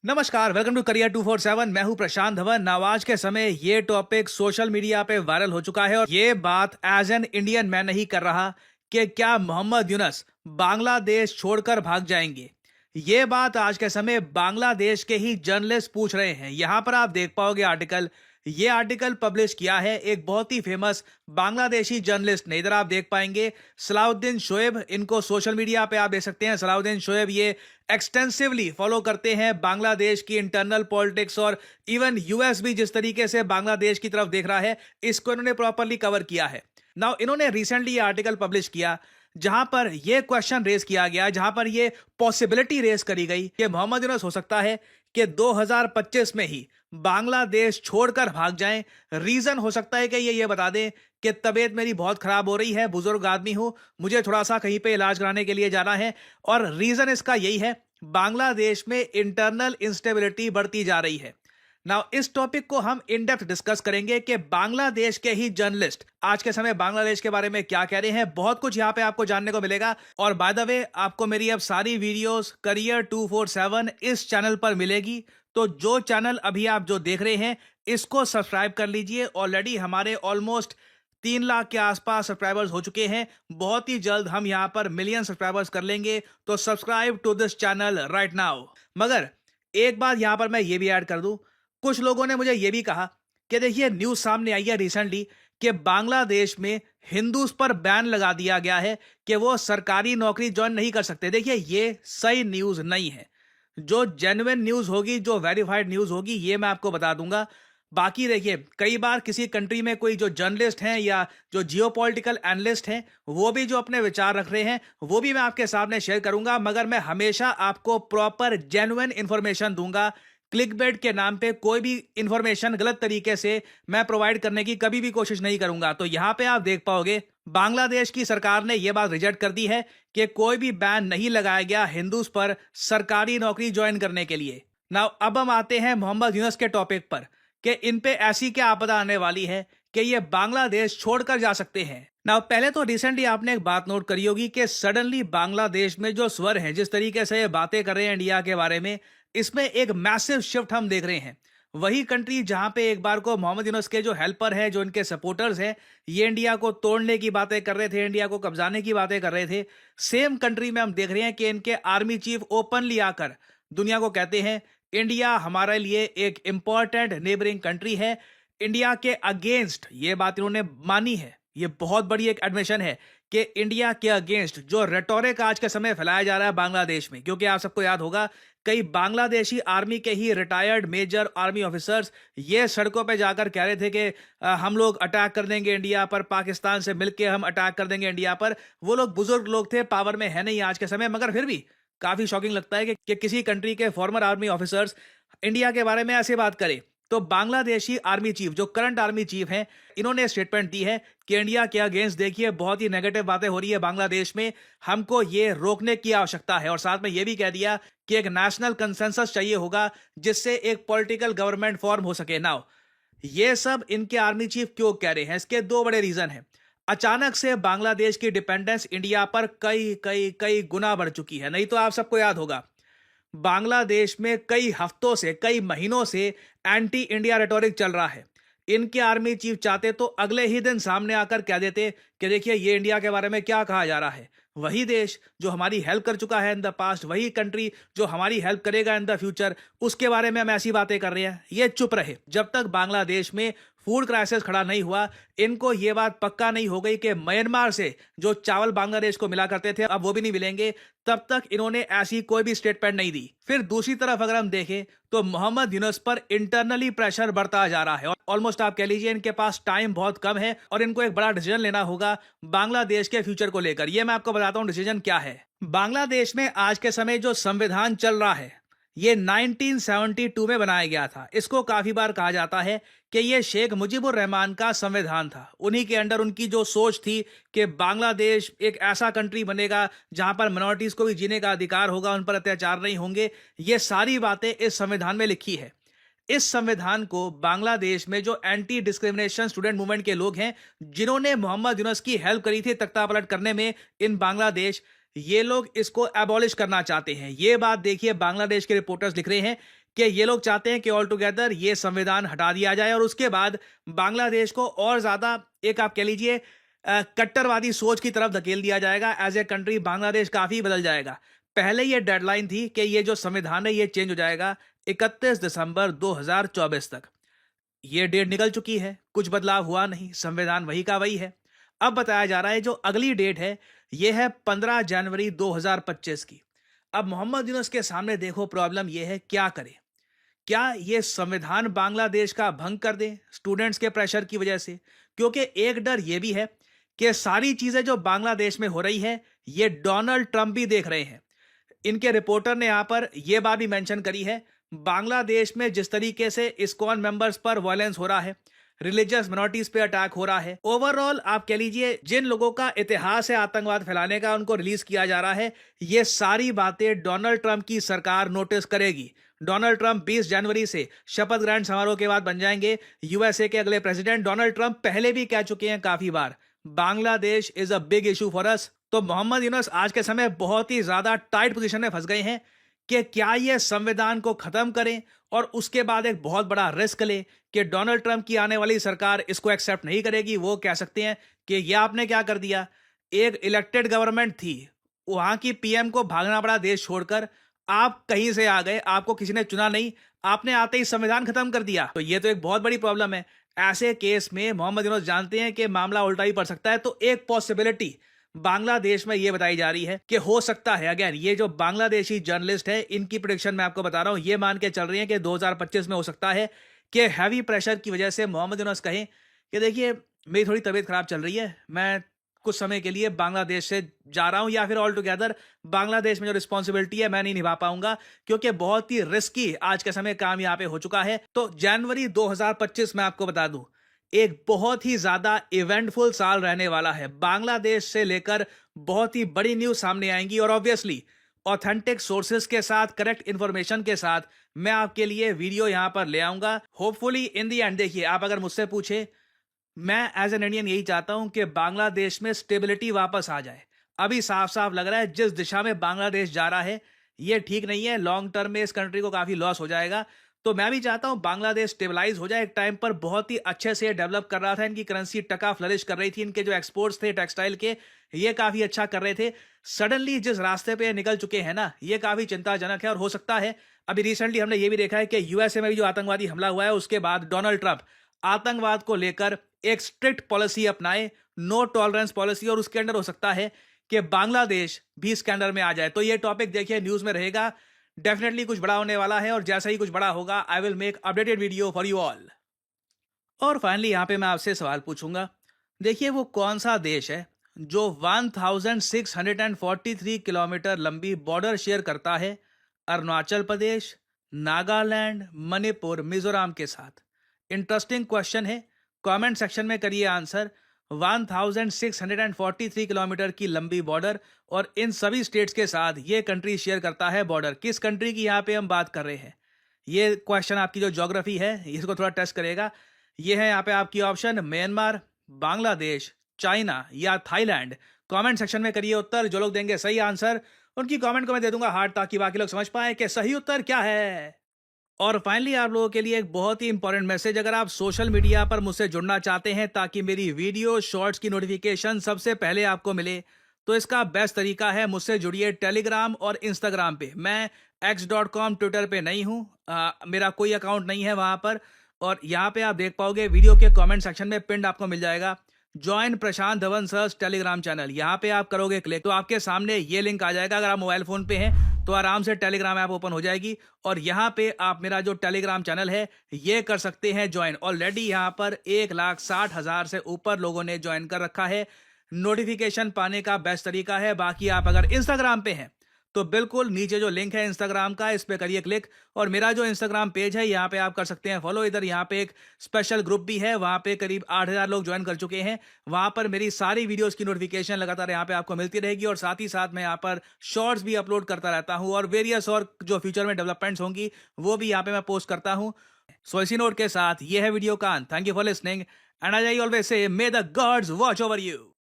नमस्कार, welcome to career 247। मैं हूं प्रशांत धवन। नवाज के समय ये टॉपिक सोशल मीडिया पे वायरल हो चुका है और ये बात एज एन इंडियन मैं नहीं कर रहा कि क्या मोहम्मद यूनुस बांग्लादेश छोड़कर भाग जाएंगे। ये बात आज के समय बांग्लादेश के ही जर्नलिस्ट पूछ रहे हैं। यहां पर आप देख पाओगे आर्टिकल। ये आर्टिकल पब्लिश किया है एक बहुत ही फेमस बांग्लादेशी जर्नलिस्ट ने। इधर आप देख पाएंगे सलाउद्दीन शोएब, इनको सोशल मीडिया पे आप देख सकते हैं। सलाउद्दीन शोएब ये एक्सटेंसिवली फॉलो करते हैं बांग्लादेश की इंटरनल पॉलिटिक्स और इवन यूएस भी जिस तरीके से बांग्लादेश की तरफ देख रहा है, इसको इन्होंने प्रॉपरली कवर किया है। नाउ इन्होंने रिसेंटली ये आर्टिकल पब्लिश किया जहां पर यह क्वेश्चन रेस किया गया, जहां पर यह पॉसिबिलिटी रेस करी गई कि मोहम्मद यूनुस हो सकता है कि 2025 में ही बांग्लादेश छोड़कर भाग जाएं। रीजन हो सकता है कि ये बता दें कि तबीयत मेरी बहुत खराब हो रही है, बुजुर्ग आदमी हूं, मुझे थोड़ा सा कहीं पे इलाज कराने के लिए जाना है। और रीजन इसका यही है, बांग्लादेश में इंटरनल इंस्टेबिलिटी बढ़ती जा रही है। नाउ इस टॉपिक को हम इन डेप्थ डिस्कस करेंगे कि बांग्लादेश के ही जर्नलिस्ट आज के समय बांग्लादेश के बारे में क्या कह रहे हैं। बहुत कुछ यहां पे आपको जानने को मिलेगा। और बाय द वे, आपको मेरी अब सारी वीडियोस करियर 247 इस चैनल पर मिलेगी। तो जो चैनल अभी आप जो देख रहे हैं, इसको सब्सक्राइब कर लीजिए। ऑलरेडी हमारे ऑलमोस्ट 3 लाख के आसपास सब्सक्राइबर्स हो चुके हैं। बहुत ही जल्द हम यहां पर मिलियन सब्सक्राइबर्स कर लेंगे। तो subscribe to this channel right now. मगर एक बात यहां पर मैं ये भी ऐड कर दूं, कुछ लोगों ने मुझे यह भी कहा कि देखिए न्यूज सामने आई है रिसेंटली कि बांग्लादेश में हिंदूज पर बैन लगा दिया गया है कि वो सरकारी नौकरी ज्वाइन नहीं कर सकते। देखिए ये सही न्यूज नहीं है। जो जेन्युइन न्यूज होगी, जो वेरीफाइड न्यूज होगी, ये मैं आपको बता दूंगा। बाकी देखिए, कई बार किसी कंट्री में कोई जो जर्नलिस्ट हैं या जो जियोपॉलिटिकल एनालिस्ट हैं, वो भी जो अपने विचार रख रहे हैं, वो भी मैं आपके सामने शेयर करूंगा। मगर मैं हमेशा आपको प्रॉपर जेन्युइन इंफॉर्मेशन दूंगा। क्लिकबेट के नाम पे कोई भी इंफॉर्मेशन गलत तरीके से मैं प्रोवाइड करने की कभी भी कोशिश नहीं करूंगा। तो यहां पे आप देख पाओगे बांग्लादेश की सरकार ने यह बात रिजेक्ट कर दी है कि कोई भी बैन नहीं लगाया गया हिंदूज पर सरकारी नौकरी ज्वाइन करने के लिए। नाउ अब हम आते हैं मोहम्मद यूनुस के टॉपिक पर कि इन पे ऐसी क्या आपदा आने वाली है कि ये बांग्लादेश छोड़कर जा सकते हैं। नाउ पहले तो रिसेंटली आपने एक बात नोट करी होगी कि सडनली बांग्लादेश में जो स्वर है, जिस तरीके से ये बातें कर रहे हैं इंडिया के बारे में, इसमें एक मैसिव शिफ्ट हम देख रहे हैं। वही कंट्री जहां पे एक बार को मोहम्मद यूनुस के जो हेल्पर है, जो इनके सपोर्टर्स हैं, ये इंडिया को तोड़ने की बातें कर रहे थे, इंडिया को कब्जाने की बातें कर रहे थे, सेम कंट्री में हम देख रहे हैं कि इनके आर्मी चीफ ओपनली आकर दुनिया को कहते हैं इंडिया हमारे लिए एक इंपॉर्टेंट नेबरिंग कंट्री है। इंडिया के अगेंस्ट ये बात इन्होंने मानी है। ये बहुत बड़ी एक एडमिशन है कि इंडिया के अगेंस्ट जो रेटोरिक आज के समय फैलाया जा रहा है बांग्लादेश में, क्योंकि आप सबको याद होगा कई बांग्लादेशी आर्मी के ही रिटायर्ड मेजर आर्मी ऑफिसर्स ये सड़कों पे जाकर कह रहे थे कि हम लोग अटैक कर देंगे इंडिया पर, पाकिस्तान से मिलके हम अटैक कर देंगे इंडिया पर। वो लोग बुजुर्ग लोग थे, पावर में है नहीं आज के समय, मगर फिर भी काफी शॉकिंग लगता है कि किसी कंट्री के फॉर्मर आर्मी ऑफिसर्स इंडिया के बारे में ऐसे बात करें। तो बांग्लादेशी आर्मी चीफ, जो करंट आर्मी चीफ हैं, इन्होंने स्टेटमेंट दी है कि इंडिया के अगेंस्ट देखिए बहुत ही नेगेटिव बातें हो रही है बांग्लादेश में, हमको ये रोकने की आवश्यकता है। और साथ में ये भी कह दिया कि एक नेशनल कंसेंसस चाहिए होगा जिससे एक पॉलिटिकल गवर्नमेंट फॉर्म हो सके। नाउ ये सब इनके आर्मी चीफ क्यों कह रहे हैं, इसके दो बड़े रीजन हैं। अचानक से बांग्लादेश की डिपेंडेंस इंडिया पर कई कई कई गुना बढ़ चुकी है। नहीं तो आप सबको याद होगा बांग्लादेश में कई हफ्तों से, कई महीनों से एंटी इंडिया रेटोरिक चल रहा है। इनके आर्मी चीफ चाहते तो अगले ही दिन सामने आकर कह देते कि देखिए ये इंडिया के बारे में क्या कहा जा रहा है। वही देश जो हमारी हेल्प कर चुका है इन द पास्ट, वही कंट्री जो हमारी हेल्प करेगा इन द फ्यूचर, उसके बारे में हम ऐसी बातें कर रहे हैं। ये चुप रहे जब तक बांग्लादेश में फूड क्राइसिस खड़ा नहीं हुआ। इनको ये बात पक्का नहीं हो गई कि म्यांमार से जो चावल बांग्लादेश को मिला करते थे अब वो भी नहीं मिलेंगे, तब तक इन्होंने ऐसी कोई भी स्टेटमेंट नहीं दी। फिर दूसरी तरफ अगर हम देखें तो मोहम्मद यूनुस पर इंटरनली प्रेशर बढ़ता जा रहा है। ऑलमोस्ट आप कह लीजिए इनके पास टाइम बहुत कम है और इनको एक बड़ा डिसीजन लेना होगा बांग्लादेश के फ्यूचर को लेकर। ये मैं आपको बताता हूं डिसीजन क्या है। बांग्लादेश में आज के समय जो संविधान चल रहा है, ये 1972 में बनाया गया था। इसको काफी बार कहा जाता है कि ये शेख मुजीबुर रहमान का संविधान था। उन्हीं के अंडर उनकी जो सोच थी कि बांग्लादेश एक ऐसा कंट्री बनेगा जहां पर मिनॉरिटीज को भी जीने का अधिकार होगा, उन पर अत्याचार नहीं होंगे। ये सारी बातें इस संविधान में लिखी है। इस संविधान को बांग्लादेश में जो एंटी डिस्क्रिमिनेशन स्टूडेंट मूवमेंट के लोग हैं, जिन्होंने मोहम्मद यूनुस की हेल्प करी थी तख्ता पलट करने में इन बांग्लादेश, ये लोग इसको एबॉलिश करना चाहते हैं। ये बात देखिए बांग्लादेश के रिपोर्टर्स लिख रहे हैं कि ये लोग चाहते हैं कि ऑल टुगेदर ये संविधान हटा दिया जाए और उसके बाद बांग्लादेश को और ज्यादा एक आप कह लीजिए कट्टरवादी सोच की तरफ धकेल दिया जाएगा। एज ए कंट्री बांग्लादेश काफी बदल जाएगा। पहले ये डेडलाइन थी कि ये जो संविधान है ये चेंज हो जाएगा 31 दिसंबर 2024 तक। ये डेट निकल चुकी है, कुछ बदलाव हुआ नहीं, संविधान वही का वही है। अब बताया जा रहा है जो अगली डेट है ये है 15 जनवरी 2025 की। अब मोहम्मद यूनुस के सामने देखो प्रॉब्लम ये है, क्या करे? क्या ये संविधान बांग्लादेश का भंग कर दे स्टूडेंट्स के प्रेशर की वजह से? क्योंकि एक डर ये भी है कि सारी चीजें जो बांग्लादेश में हो रही है ये डोनाल्ड ट्रंप भी देख रहे हैं। इनके रिपोर्टर ने यहां पर यह बात भी मेंशन करी है, बांग्लादेश में जिस तरीके से इस्कॉन मेंबर्स पर वायलेंस हो रहा है, रिलीजियस मिनोरिटीज पे अटैक हो रहा है, ओवरऑल आप कह लीजिए जिन लोगों का इतिहास है आतंकवाद फैलाने का उनको रिलीज किया जा रहा है, ये सारी बातें डोनाल्ड ट्रंप की सरकार नोटिस करेगी। डोनाल्ड ट्रंप 20 जनवरी से शपथ ग्रहण समारोह के बाद बन जाएंगे यूएसए के अगले प्रेसिडेंट। डोनाल्ड ट्रंप पहले भी कह चुके हैं काफी बार, Bangladesh is a big issue for us. तो मोहम्मद यूनुस आज के समय बहुत ही ज्यादा टाइट पोजीशन में फंस गए हैं कि क्या ये संविधान को खत्म करें और उसके बाद एक बहुत बड़ा रिस्क लें कि डोनाल्ड ट्रंप की आने वाली सरकार इसको एक्सेप्ट नहीं करेगी। वो कह सकते हैं कि ये आपने क्या कर दिया, एक इलेक्टेड गवर्नमेंट थी, वहां की पीएम को भागना पड़ा देश छोड़कर, आप कहीं से आ गए, आपको किसी ने चुना नहीं, आपने आते ही संविधान खत्म कर दिया। तो ये तो एक बहुत बड़ी प्रॉब्लम है। ऐसे केस में मोहम्मद यूनुस जानते हैं कि मामला उल्टा ही पड़ सकता है। तो एक पॉसिबिलिटी बांग्लादेश में यह बताई जा रही है कि हो सकता है, अगेन ये जो बांग्लादेशी जर्नलिस्ट है इनकी प्रेडिक्शन मैं आपको बता रहा हूं, ये मान के चल रही है कि 2025 में हो सकता है कि हैवी प्रेशर की वजह से मोहम्मद यूनुस कहें कि देखिए मेरी थोड़ी तबीयत खराब चल रही है, मैं कुछ समय के लिए बांग्लादेश से जा रहा हूं, या फिर ऑल टुगेदर बांग्लादेश में जो रिस्पॉन्सिबिलिटी है मैं नहीं निभा पाऊंगा क्योंकि बहुत ही रिस्की आज के समय काम यहां पे हो चुका है। तो जनवरी 2025 में आपको बता दूं एक बहुत ही ज्यादा इवेंटफुल साल रहने वाला है। बांग्लादेश से लेकर बहुत ही बड़ी न्यूज सामने आएंगी और ऑब्वियसली ऑथेंटिक सोर्सेज के साथ, करेक्ट इंफॉर्मेशन के साथ मैं आपके लिए वीडियो यहां पर ले आऊंगा। होपफुली इन दी एंड देखिए, आप अगर मुझसे पूछे, मैं एज एन इंडियन यही चाहता हूं कि बांग्लादेश में स्टेबिलिटी वापस आ जाए। अभी साफ साफ लग रहा है जिस दिशा में बांग्लादेश जा रहा है ये ठीक नहीं है, लॉन्ग टर्म में इस कंट्री को काफी लॉस हो जाएगा। तो मैं भी चाहता हूं बांग्लादेश स्टेबलाइज हो जाए। एक टाइम पर बहुत ही अच्छे से डेवलप कर रहा था, इनकी करेंसी टका फ्लरिश कर रही थी, इनके जो एक्सपोर्ट्स थे टेक्सटाइल के ये काफी अच्छा कर रहे थे। सडनली जिस रास्ते पे निकल चुके हैं ना, ये काफी चिंताजनक है। और हो सकता है अभी रिसेंटली हमने ये भी देखा है कि यूएसए में भी जो आतंकवादी हमला हुआ है उसके बाद डोनाल्ड ट्रंप आतंकवाद को लेकर एक स्ट्रिक्ट पॉलिसी अपनाए, नो टॉलरेंस पॉलिसी, और उसके अंडर हो सकता है कि बांग्लादेश भी इसके अंडर में आ जाए। तो ये टॉपिक देखिए न्यूज में रहेगा, डेफिनेटली कुछ बड़ा होने वाला है और जैसा ही कुछ बड़ा होगा I will make updated video for you all. और फाइनली यहां पे मैं आपसे सवाल पूछूंगा, देखिए वो कौन सा देश है जो 1643 किलोमीटर लंबी बॉर्डर शेयर करता है अरुणाचल प्रदेश, नागालैंड, मणिपुर, मिजोरम के साथ? इंटरेस्टिंग क्वेश्चन है, कमेंट सेक्शन में करिए आंसर। 1643 किलोमीटर की लंबी बॉर्डर और इन सभी स्टेट्स के साथ ये कंट्री शेयर करता है बॉर्डर। किस कंट्री की यहाँ पे हम बात कर रहे हैं? ये क्वेश्चन आपकी जो ज्योग्राफी है इसको थोड़ा टेस्ट करेगा। ये है यहाँ पे आपकी ऑप्शन, म्यांमार, बांग्लादेश, चाइना या थाईलैंड। कमेंट सेक्शन में करिए उत्तर। जो लोग देंगे सही आंसर उनकी कमेंट को मैं दे दूंगा हार्ट, ताकि बाकी लोग समझ पाए कि सही उत्तर क्या है। और फाइनली आप लोगों के लिए एक बहुत ही इंपॉर्टेंट मैसेज, अगर आप सोशल मीडिया पर मुझसे जुड़ना चाहते हैं ताकि मेरी वीडियो शॉर्ट्स की नोटिफिकेशन सबसे पहले आपको मिले, तो इसका बेस्ट तरीका है मुझसे जुड़िए टेलीग्राम और इंस्टाग्राम पे। मैं x.com ट्विटर पे नहीं हूँ, मेरा कोई अकाउंट नहीं है वहां पर। और यहाँ पे आप देख पाओगे वीडियो के कमेंट सेक्शन में पिंड आपको मिल जाएगा ज्वाइन प्रशांत धवन सर्स टेलीग्राम चैनल। यहाँ पे आप करोगे क्लिक तो आपके सामने ये लिंक आ जाएगा। अगर आप मोबाइल फोन पे हैं तो आराम से टेलीग्राम ऐप ओपन हो जाएगी और यहाँ पे आप मेरा जो टेलीग्राम चैनल है ये कर सकते हैं ज्वाइन। ऑलरेडी यहाँ पर 1,60,000 से ऊपर लोगों ने ज्वाइन कर रखा है। नोटिफिकेशन पाने का बेस्ट तरीका है। बाकी आप अगर इंस्टाग्राम पे हैं तो बिल्कुल नीचे जो लिंक है इंस्टाग्राम का इस पे करिए क्लिक, और मेरा जो इंस्टाग्राम पेज है यहाँ पे आप कर सकते हैं फॉलो। इधर यहाँ पे एक स्पेशल ग्रुप भी है, वहाँ पे करीब 8,000 लोग ज्वाइन कर चुके हैं। वहाँ पर मेरी सारी वीडियोस की नोटिफिकेशन लगातार यहाँ पे आपको मिलती रहेगी और साथ ही साथ मैं यहाँ पर शॉर्ट्स भी अपलोड करता रहता हूँ और वेरियस और जो फ्यूचर में डेवलपमेंट्स होंगी वो भी यहाँ पे मैं पोस्ट करता हूँ। सो इसी नोट के साथ ये है वीडियो का अंत। Thank you for listening and I always say may the gods watch over you.